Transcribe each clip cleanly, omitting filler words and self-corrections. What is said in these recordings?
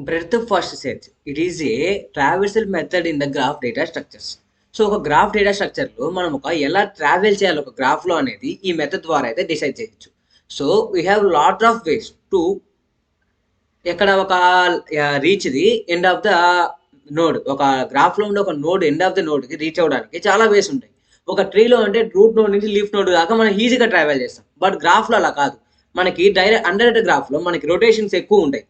Breadth first search. It is a traversal method in the graph data structures. So ఒక graph data స్ట్రక్చర్లో మనం ఎలా travel చేయాలి ఒక గ్రాఫ్లో అనేది ఈ మెథడ్ ద్వారా అయితే డిసైడ్ చేయొచ్చు. So we have lot of ways to ఎక్కడ ఒక reach the end of the node. ఒక గ్రాఫ్లో ఉండే ఒక నోడ్ ఎండ్ ఆఫ్ ద నోడ్కి రీచ్ అవ్వడానికి చాలా వేస్ ఉంటాయి. ఒక ట్రీలో అంటే రూట్ నోడ్ నుంచి లీఫ్ నోడ్ దాకా మనం ఈజీగా ట్రావెల్ చేస్తాం. బట్ గ్రాఫ్లో అలా కాదు. మనకి డైరెక్ట్ అండర్ గ్రాఫ్లో మనకి రొటేషన్స్ ఎక్కువ ఉంటాయి.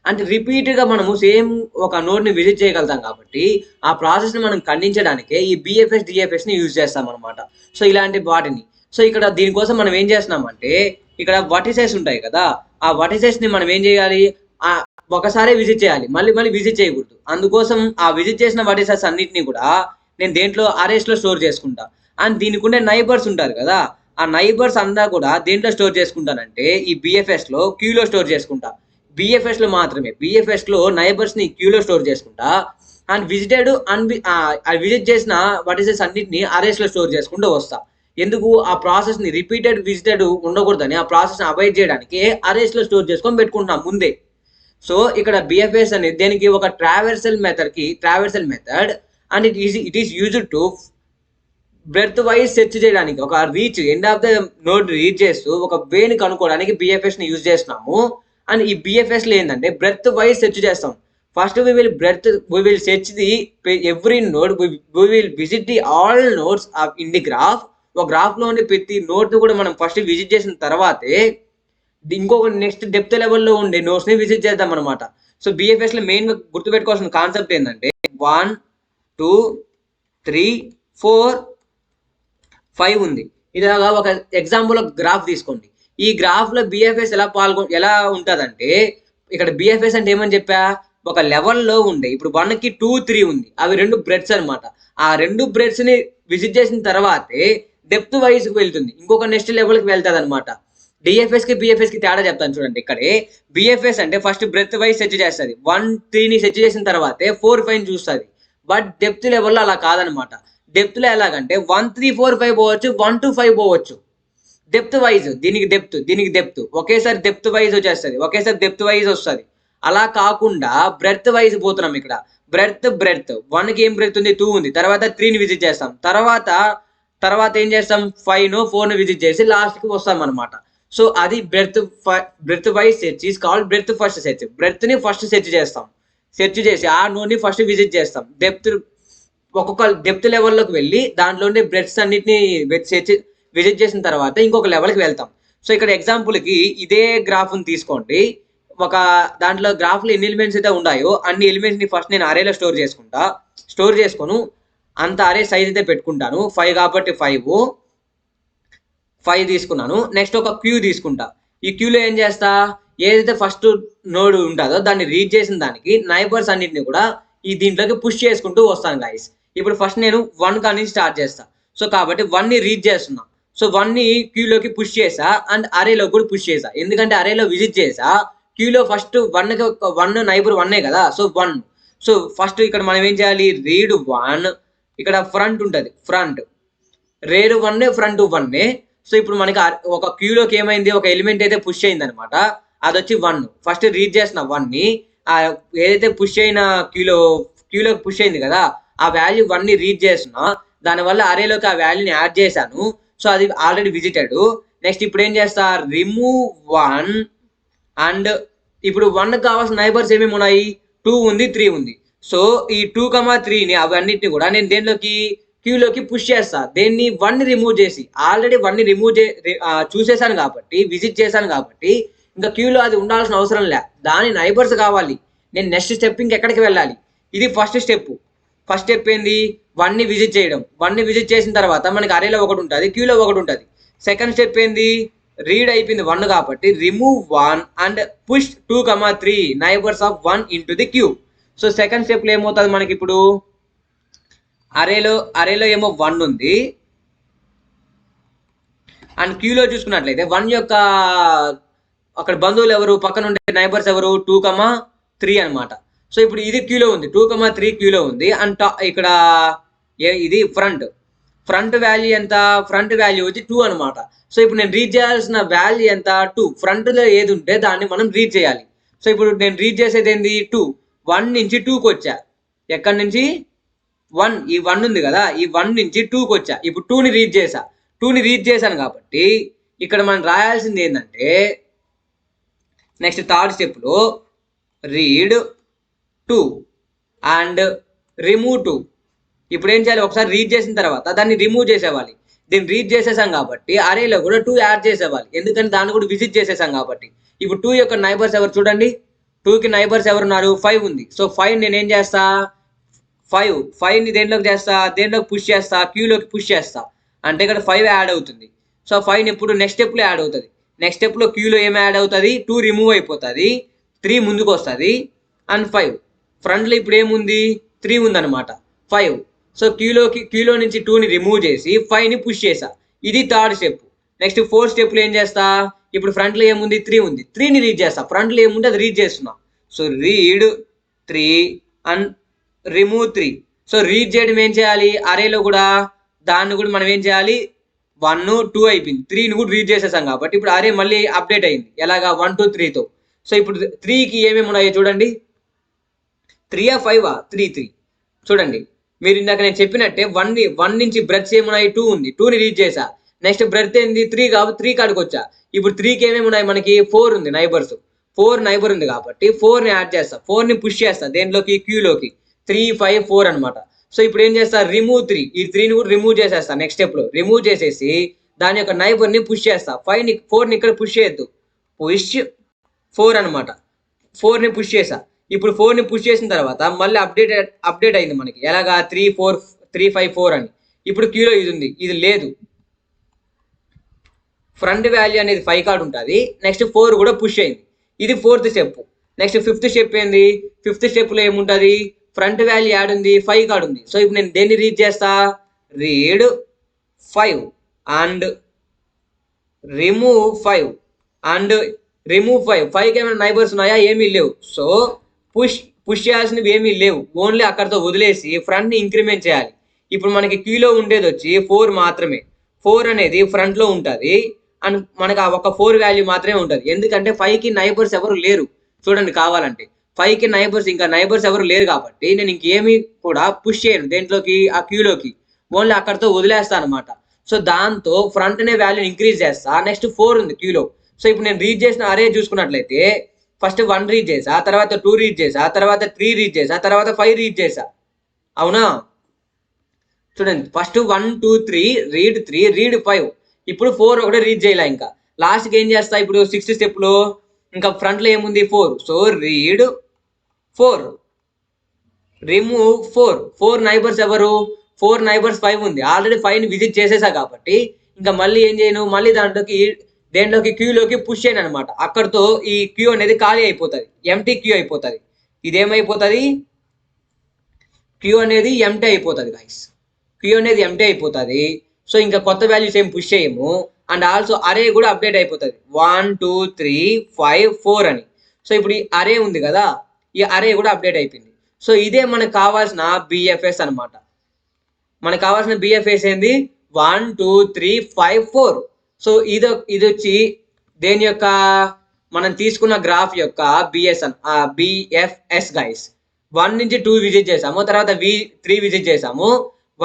అంటే రిపీటెడ్గా మనము సేమ్ ఒక నోడ్ని విజిట్ చేయగలుగుతాం కాబట్టి ఆ ప్రాసెస్ని మనం ఖండించడానికే ఈ బిఎఫ్ఎస్ డిఎఫ్ఎస్ని యూజ్ చేస్తాం అనమాట. సో ఇలాంటి వాటిని సో ఇక్కడ దీనికోసం మనం ఏం చేస్తున్నామంటే ఇక్కడ వర్టిసెస్ ఉంటాయి కదా, ఆ వర్టిసెస్ని మనం ఏం చేయాలి, ఒకసారి విజిట్ చేయాలి, మళ్ళీ మళ్ళీ విజిట్ చేయకూడదు. అందుకోసం ఆ విజిట్ చేసిన వర్టిసెస్ అన్నిటిని కూడా నేను దేంట్లో అరేస్లో స్టోర్ చేసుకుంటా. అండ్ దీనికి ఉండే నైబర్స్ ఉంటారు కదా, ఆ నైబర్స్ అంతా కూడా దేంట్లో స్టోర్ చేసుకుంటానంటే ఈ బిఎఫ్ఎస్లో క్యూలో స్టోర్ చేసుకుంటా. బిఎఫ్ఎస్లో మాత్రమే, బిఎఫ్ఎస్లో నైబర్స్ని క్యూలో స్టోర్ చేసుకుంటా. అండ్ విజిటెడ్ విజిట్ చేసిన వర్టిసెస్ అన్నింటినీ అరేస్లో స్టోర్ చేసుకుంటూ వస్తా. ఎందుకు, ఆ ప్రాసెస్ని రిపీటెడ్ విజిటెడ్ ఉండకూడదని, ఆ ప్రాసెస్ని అవాయిడ్ చేయడానికి అరేస్లో స్టోర్ చేసుకొని పెట్టుకుంటున్నాం ముందే. సో ఇక్కడ బిఎఫ్ఎస్ అనేది దేనికి ఒక traversal method and it is used to breadth wise search చేయడానికి. ఒక reach end of the node reach చేస్తూ ఒక వేని కనుక్కోవడానికి బిఎఫ్ఎస్ని యూజ్ చేస్తున్నాము. అండ్ ఈ బిఎఫ్ఎస్లో ఏంటంటే బ్రెడ్త్ వైజ్ సెర్చ్ చేస్తాం. First we will search the every node, we will visit the all nodes of in the graph. ఒక గ్రాఫ్లో ఉండే ప్రతి నోడ్ని కూడా మనం ఫస్ట్ విజిట్ చేసిన తర్వాతే ఇంకొక నెక్స్ట్ డెప్త్ లెవెల్లో ఉండే నోట్స్ని విజిట్ చేద్దాం అనమాట. సో బిఎఫ్ఎస్లో మెయిన్గా గుర్తుపెట్టుకోవాల్సిన కాన్సెప్ట్ ఏంటంటే 1 2 3 4 5 ఉంది. ఇలాగా ఒక ఎగ్జాంపుల్ గ్రాఫ్ తీసుకోండి. ఈ గ్రాఫ్లో బిఎఫ్ఎస్ ఎలా ఉంటుందంటే ఇక్కడ బిఎఫ్ఎస్ అంటే ఏమని చెప్పా, ఒక లెవెల్లో ఉండే ఇప్పుడు 1కి 2 3 ఉంది, అవి 2 బ్రెడ్స్ అనమాట. ఆ 2 బ్రెడ్స్ని విజిట్ చేసిన తర్వాతే డెప్త్ వైజ్కి వెళ్తుంది, ఇంకొక నెక్స్ట్ లెవెల్కి వెళ్తుంది అనమాట. డిఎఫ్ఎస్కి బిఎఫ్ఎస్కి తేడా చెప్తాను చూడండి. ఇక్కడే బిఎఫ్ఎస్ అంటే ఫస్ట్ బ్రెడ్త్ వైజ్ సెర్చ్ చేస్తుంది, 1 3ని సెర్చ్ చేసిన తర్వాతే 4 5 చూస్తుంది. బట్ డెప్త్ లెవెల్లో అలా కాదనమాట. డెప్త్లో ఎలాగంటే 1 3 4 5 పోవచ్చు, 1 2 5 పోవచ్చు. డెప్త్ వైజ్ దీనికి డెప్త్ ఒకేసారి డెప్త్ వైజ్ వచ్చేస్తుంది, ఒకేసారి డెప్త్ వైజ్ వస్తుంది. అలా కాకుండా బ్రెడ్త్ వైజ్ పోతున్నాం. ఇక్కడ బ్రెడ్త్ 1కి ఏం బ్రెడ్త్ ఉంది, 2 ఉంది, తర్వాత 3ని విజిట్ చేస్తాం, తర్వాత ఏం చేస్తాం 5 4ని విజిట్ చేసి లాస్ట్కి వస్తాం అనమాట. సో అది breadth wise search is called breadth first search. బ్రెడ్త్ని ఫస్ట్ సెర్చ్ చేసి ఆ నోడ్ని ఫస్ట్ విజిట్ చేస్తాం. ఒక్కొక్క డెప్త్ లెవెల్లోకి వెళ్ళి దాంట్లోనే బ్రెడ్స్ అన్నిటిని విజిట్ చేసిన తర్వాత ఇంకొక లెవెల్కి వెళ్తాం. సో ఇక్కడ ఎగ్జాంపుల్కి ఇదే గ్రాఫ్ని తీసుకోండి. ఒక దాంట్లో గ్రాఫ్లో ఎన్ని ఎలిమెంట్స్ అయితే ఉన్నాయో అన్ని ఎలిమెంట్స్ని ఫస్ట్ నేను అరేలో స్టోర్ చేసుకొని అంత అరే సైజ్ అయితే పెట్టుకుంటాను. 5 కాబట్టి 5 తీసుకున్నాను. నెక్స్ట్ ఒక క్యూ తీసుకుంటా. ఈ క్యూలో ఏం చేస్తా, ఏదైతే ఫస్ట్ నోడ్ ఉంటుందో దాన్ని రీచ్ చేసిన దానికి నైబర్స్ అన్నింటినీ కూడా ఈ దీంట్లోకి పుష్ చేసుకుంటూ వస్తాను గైస్. ఇప్పుడు ఫస్ట్ నేను 1 కానీ స్టార్ట్ చేస్తా. సో కాబట్టి 1ని రీచ్ చేస్తున్నా. సో 1ని క్యూలోకి పుష్ చేసా అండ్ అరేలో కూడా పుష్ చేసా. ఎందుకంటే అరేలో విజిట్ చేసా, క్యూలో ఫస్ట్ 1 నైబర్ 1 కదా. సో 1. సో ఫస్ట్ ఇక్కడ మనం ఏం చేయాలి, రీడ్ 1, ఇక్కడ ఫ్రంట్ ఉంటుంది, రీడ్ 1 ఫ్రంట్ 1. సో ఇప్పుడు మనకి ఒక క్యూలోకి ఏమైంది, ఒక ఎలిమెంట్ అయితే పుష్ అయింది అనమాట, అది వచ్చి 1. ఫస్ట్ రీడ్ చేసిన 1ని ఏదైతే పుష్ అయిన క్యూలోకి పుష్ అయింది కదా, ఆ వాల్యూ 1ని రీడ్ చేస్తున్నా. దానివల్ల అరేలోకి ఆ వాల్యూని యాడ్ చేశాను. సో అది ఆల్రెడీ విజిటెడ్. నెక్స్ట్ ఇప్పుడు ఏం చేస్తా, రిమూవ్ 1 అండ్ ఇప్పుడు 1కి కావాల్సిన నైబర్స్ ఏమేమి ఉన్నాయి, 2 ఉంది 3 ఉంది. సో ఈ 2, 3ని అవన్నిటిని కూడా నేను దేంట్లోకి క్యూలోకి పుష్ చేస్తా. దేన్ని 1ని రిమూవ్ చేసి, ఆల్రెడీ 1ని చూసేసాను కాబట్టి, విజిట్ చేశాను కాబట్టి ఇంకా క్యూలో అది ఉండాల్సిన అవసరం లే. దాని నైబర్స్ కావాలి. నేను నెక్స్ట్ స్టెప్ ఇంకెక్కడికి వెళ్ళాలి, ఇది ఫస్ట్ స్టెప్ ఏంది, 1ని విజిట్ చేయడం. 1ని విజిట్ చేసిన తర్వాత మనకి అరేలో ఒకటి ఉంటుంది, క్యూలో ఒకటి ఉంటుంది. సెకండ్ స్టెప్ ఏంది, రీడ్ అయిపోయింది 1 కాబట్టి remove 1 and push 2, 3 neighbours of 1 into the queue. So second స్టెప్లో ఏమవుతుంది, మనకి ఇప్పుడు అరేలో ఏమో 1 ఉంది అండ్ క్యూలో చూసుకున్నట్లయితే 1 యొక్క అక్కడ బంధువులు ఎవరు, పక్కన ఉండే నైబర్స్ ఎవరు, 2, 3 అనమాట. సో ఇప్పుడు ఇది క్యూలో ఉంది, 2, 3 క్యూలో ఉంది. అండ్ ఇక్కడ ఇది ఫ్రంట్ వాల్యూ ఎంత, ఫ్రంట్ వాల్యూ వచ్చి 2 అనమాట. సో ఇప్పుడు నేను రీచ్ చేయాల్సిన వాల్యూ ఎంత, 2. ఫ్రంట్లో ఏది ఉంటే దాన్ని మనం రీచ్ చేయాలి. సో ఇప్పుడు నేను రీచ్ చేసేది ఏంది 2. 1 నుంచి 2కి వచ్చా. ఎక్కడి నుంచి 1, ఈ 1 ఉంది కదా, ఈ 1 నుంచి 2కి వచ్చా. ఇప్పుడు 2ని రీచ్ చేశా. 2ని రీచ్ చేశాను కాబట్టి ఇక్కడ మనం రాయాల్సింది ఏంటంటే నెక్స్ట్ థర్డ్ స్టెప్లో రీడ్ 2 అండ్ రిమూవ్ 2. ఇప్పుడు ఏం చేయాలి, ఒకసారి రీడ్ చేసిన తర్వాత దాన్ని రిమూవ్ చేసేవాలి. దీన్ని రీడ్ చేసేసాం కాబట్టి అరేలో కూడా 2 యాడ్ చేసేవాలి, ఎందుకంటే దాన్ని కూడా విజిట్ చేసేసాం కాబట్టి. ఇప్పుడు 2 యొక్క నైబర్స్ ఎవరు చూడండి, 2కి నైబర్స్ ఎవరున్నారు, 5 ఉంది. సో 5 నేనేం చేస్తా, 5ని దేంట్లోకి చేస్తా, దేంట్లోకి పుష్ చేస్తా, క్యూలోకి పుష్ చేస్తా. అంటే ఇక్కడ 5 యాడ్ అవుతుంది. సో 5ని ఇప్పుడు నెక్స్ట్ స్టెప్లో యాడ్ అవుతుంది. నెక్స్ట్ స్టెప్లో క్యూలో ఏం యాడ్ అవుతుంది, 2 రిమూవ్ అయిపోతుంది, 3 ముందుకు వస్తుంది అండ్ 5 ఫ్రంట్లో ఇప్పుడు ఏముంది, 3 ఉందన్నమాట, 5. సో క్యూలో నుంచి 2ని రిమూవ్ చేసి 5ని పుష్ చేసా. ఇది థర్డ్ స్టెప్. నెక్స్ట్ ఫోర్త్ స్టెప్లో ఏం చేస్తా, ఇప్పుడు ఫ్రంట్లో ఏముంది, 3 ఉంది, 3ని రీడ్ చేస్తా. ఫ్రంట్లో ఏముంది అది రీడ్ చేస్తున్నా. So read 3 and remove 3. So read చేయడం ఏం చేయాలి, అరేలో కూడా దాన్ని కూడా మనం ఏం చేయాలి, 1, 2 అయిపోయింది, 3ని కూడా రీడ్ చేసేసాం కాబట్టి ఇప్పుడు అరే మళ్ళీ అప్డేట్ అయింది. ఎలాగా, 1, 2, 3తో. సో ఇప్పుడు 3కి ఏమేమి ఉన్నాయో చూడండి, 3 5 3 చూడండి. మీరు ఇందాక నేను చెప్పినట్టే 1 నుంచి బ్రెడ్స్ ఏమున్నాయి, 2 ఉంది, 2ని రీడ్ చేసా. నెక్స్ట్ బ్రెడ్ ఏంది, 3 కాబట్టి 3 కాడికి వచ్చా. ఇప్పుడు 3కి ఏమేమి ఉన్నాయి, మనకి 4 ఉంది నైబర్స్, 4 నైబర్ ఉంది కాబట్టి 4ని యాడ్ చేస్తా, 4ని పుష్ చేస్తా దేంట్లోకి, క్యూలోకి. 3 5 4 అనమాట. సో ఇప్పుడు ఏం చేస్తా, రిమూవ్ 3, ఈ 3ని కూడా రిమూవ్ చేసేస్తా. నెక్స్ట్ స్టెప్లో రిమూవ్ చేసేసి దాని యొక్క నైబర్ని పుష్ చేస్తా. 4ని ఇక్కడ పుష్ చేయొద్దు, పుష్ 4 అనమాట. 4ని పుష్ చేసా. ఇప్పుడు 4ని పుష్ చేసిన తర్వాత మళ్ళీ అప్డేట్ అయింది మనకి, ఎలాగా 3 5 4 అని. ఇప్పుడు క్యూలో ఇది ఉంది, ఇది లేదు. ఫ్రంట్ వాల్యూ అనేది 5 కార్డ్ ఉంటుంది. నెక్స్ట్ 4 కూడా పుష్ అయింది. ఇది fourth step. Next fifth step ఏంది, ఫిఫ్త్ స్టెప్లో ఏముంటుంది, ఫ్రంట్ వాల్యూ యాడ్ ఉంది, 5 కార్డ్ ఉంది. సో ఇప్పుడు నేను దేన్ని రీడ్ చేస్తా, read 5 and remove 5 and remove 5. 5కి ఏమైనా నైబర్స్ ఉన్నాయా, ఏమీ లేవు. సో పుష్ చేయాల్సినవి ఏమీ లేవు, ఓన్లీ అక్కడితో వదిలేసి ఫ్రంట్ని ఇంక్రిమెంట్ చేయాలి. ఇప్పుడు మనకి క్యూలో ఉండేది వచ్చి 4 మాత్రమే. 4 అనేది ఫ్రంట్లో ఉంటుంది అండ్ మనకు ఆ ఒక 4 వాల్యూ మాత్రమే ఉంటుంది, ఎందుకంటే 5కి నైబర్స్ ఎవరు లేరు. చూడండి కావాలంటే 5కి ఇంకా నైబర్స్ ఎవరు లేరు కాబట్టి నేను ఇంకేమీ కూడా పుష్ చేయను దేంట్లోకి, ఆ క్యూలోకి, ఓన్లీ అక్కడితో వదిలేస్తాను అనమాట. సో దాంతో ఫ్రంట్ అనే వాల్యూని ఇంక్రీజ్ చేస్తా. నెక్స్ట్ 4 ఉంది క్యూలో. సో ఇప్పుడు నేను రీడ్ చేసిన అరే చూసుకున్నట్లయితే ఫస్ట్ 1 రీడ్ చేసా, తర్వాత 2 రీడ్ చేసా, తర్వాత 3 రీడ్ చేసా, తర్వాత 5 రీడ్ చేసా. అవునా, చూడండి ఫస్ట్ 1 2 3 రీడ్ 3 రీడ్ 5. ఇప్పుడు 4 ఒకటే రీడ్ చేయాలి. ఇంకా లాస్ట్కి ఏం చేస్తా, ఇప్పుడు 6th స్టెప్లో ఇంకా ఫ్రంట్లో ఏముంది, 4. సో రీడ్ 4 రిమూవ్ 4 నైబర్స్ ఎవరు, 4 నైబర్స్ 5 ఉంది, ఆల్రెడీ 5ని విజిట్ చేసేసా కాబట్టి ఇంకా మళ్ళీ ఏం చేయను, మళ్ళీ దేంట్లోకి క్యూలోకి పుష్ చేయను అనమాట. అక్కడితో ఈ క్యూ అనేది ఖాళీ అయిపోతుంది, ఎంటీ క్యూ అయిపోతుంది. ఇదేమైపోతుంది, క్యూ అనేది ఎంటీ అయిపోతుంది గైస్, క్యూ అనేది ఎంటీ అయిపోతుంది. సో ఇంకా కొత్త వాల్యూస్ ఏం పుష్ చేయము అండ్ ఆల్సో అరే కూడా అప్డేట్ అయిపోతుంది, 1 2 3 5 4 అని. సో ఇప్పుడు ఈ అరే ఉంది కదా, ఈ అరే కూడా అప్డేట్ అయిపోయింది. సో ఇదే మనకు కావాల్సిన బిఎఫ్ఎస్ అనమాట. మనకు కావాల్సిన బిఎఫ్ఎస్ ఏంది, 1 2 3 5 4. సో ఇది వచ్చి దేని యొక్క, మనం తీసుకున్న గ్రాఫ్ యొక్క బిఎఫ్ఎస్ గైస్. 1 నుంచి 2 విజిట్ చేసాము, తర్వాత 3 విజిట్ చేసాము.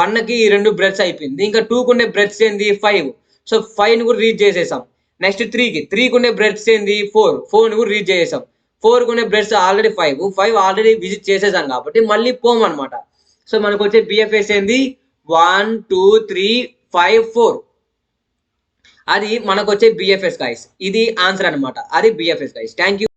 1కి 2 బ్రెడ్స్ అయిపోయింది, ఇంకా 2కు ఉండే బ్రెడ్స్ ఏంది 5. సో 5ని కూడా రీడ్ చేసేసాం. నెక్స్ట్ 3కి ఉండే బ్రెడ్స్ ఏంది 4ని కూడా రీడ్ చేసేసాం. 4కు ఉండే బ్రెడ్స్ ఆల్రెడీ 5 ఆల్రెడీ విజిట్ చేసేసాం కాబట్టి మళ్ళీ పోమ్ అనమాట. సో మనకు వచ్చే బిఎఫ్ఎస్ ఏంది 1 2 3 5 4. అది మనకు వచ్చే బిఎఫ్ఎస్ గైస్. ఇది ఆన్సర్ అనమాట, అది బిఎఫ్ఎస్ గైస్. Thank you.